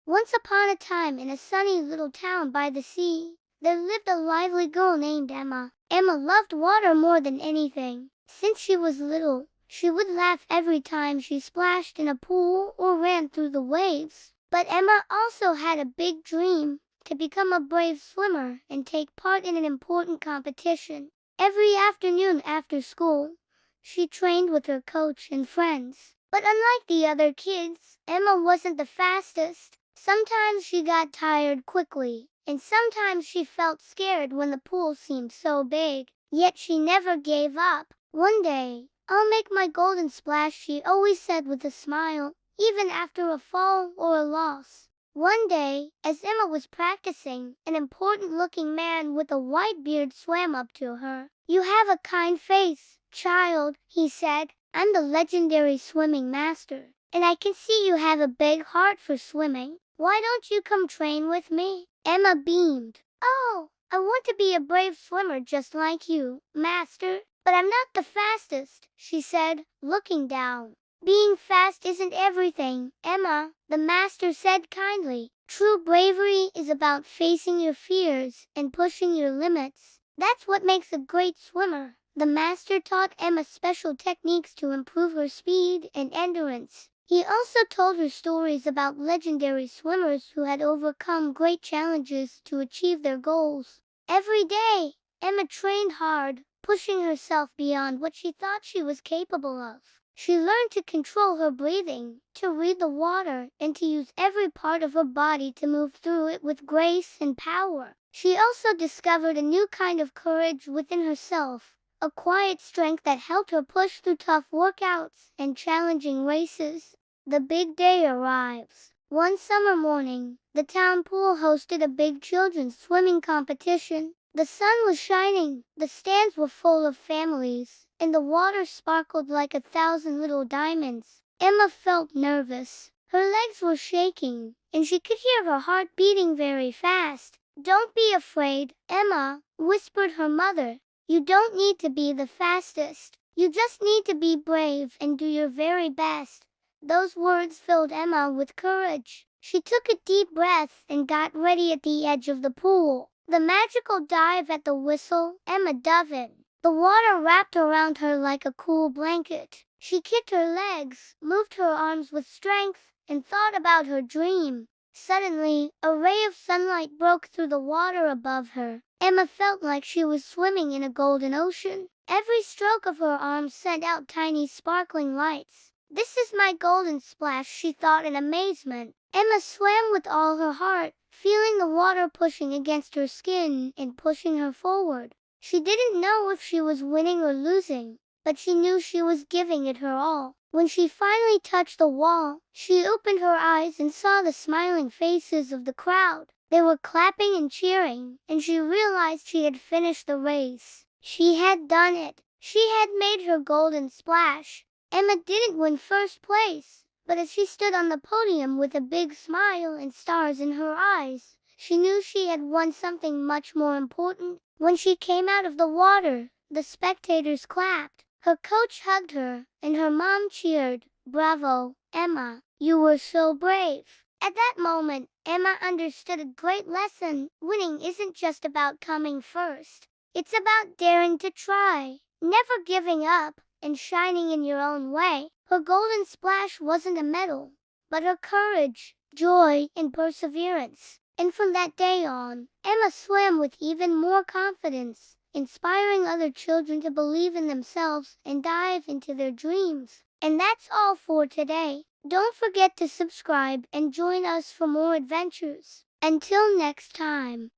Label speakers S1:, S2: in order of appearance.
S1: Once upon a time, in a sunny little town by the sea, there lived a lively girl named Emma. Emma loved water more than anything. Since she was little, she would laugh every time she splashed in a pool or ran through the waves. But Emma also had a big dream: to become a brave swimmer and take part in an important competition. Every afternoon after school, she trained with her coach and friends. But unlike the other kids, Emma wasn't the fastest. Sometimes she got tired quickly, and sometimes she felt scared when the pool seemed so big. Yet she never gave up. One day, "I'll make my golden splash," she always said with a smile, even after a fall or a loss. One day, as Emma was practicing, an important-looking man with a white beard swam up to her. "You have a kind face, child," he said. "I'm the legendary swimming master, and I can see you have a big heart for swimming. Why don't you come train with me?" Emma beamed. "Oh, I want to be a brave swimmer just like you, master, but I'm not the fastest," she said, looking down. "Being fast isn't everything, Emma," the master said kindly. "True bravery is about facing your fears and pushing your limits. That's what makes a great swimmer." The master taught Emma special techniques to improve her speed and endurance. He also told her stories about legendary swimmers who had overcome great challenges to achieve their goals. Every day, Emma trained hard, pushing herself beyond what she thought she was capable of. She learned to control her breathing, to read the water, and to use every part of her body to move through it with grace and power. She also discovered a new kind of courage within herself, a quiet strength that helped her push through tough workouts and challenging races. The big day arrives. One summer morning, the town pool hosted a big children's swimming competition. The sun was shining, the stands were full of families, and the water sparkled like 1,000 little diamonds. Emma felt nervous. Her legs were shaking, and she could hear her heart beating very fast. "Don't be afraid, Emma," whispered her mother. "You don't need to be the fastest. You just need to be brave and do your very best." Those words filled Emma with courage. She took a deep breath and got ready at the edge of the pool. The magical dive at the whistle, Emma dove in. The water wrapped around her like a cool blanket. She kicked her legs, moved her arms with strength, and thought about her dream. Suddenly, a ray of sunlight broke through the water above her. Emma felt like she was swimming in a golden ocean. Every stroke of her arms sent out tiny sparkling lights. "This is my golden splash," she thought in amazement. Emma swam with all her heart, feeling the water pushing against her skin and pushing her forward. She didn't know if she was winning or losing, but she knew she was giving it her all. When she finally touched the wall, she opened her eyes and saw the smiling faces of the crowd. They were clapping and cheering, and she realized she had finished the race. She had done it. She had made her golden splash. Emma didn't win first place, but as she stood on the podium with a big smile and stars in her eyes, she knew she had won something much more important. When she came out of the water, the spectators clapped. Her coach hugged her, and her mom cheered. "Bravo, Emma, you were so brave." At that moment, Emma understood a great lesson. Winning isn't just about coming first. It's about daring to try, never giving up, and shining in your own way. Her golden splash wasn't a medal, but her courage, joy, and perseverance. And from that day on, Emma swam with even more confidence, inspiring other children to believe in themselves and dive into their dreams. And that's all for today. Don't forget to subscribe and join us for more adventures. Until next time.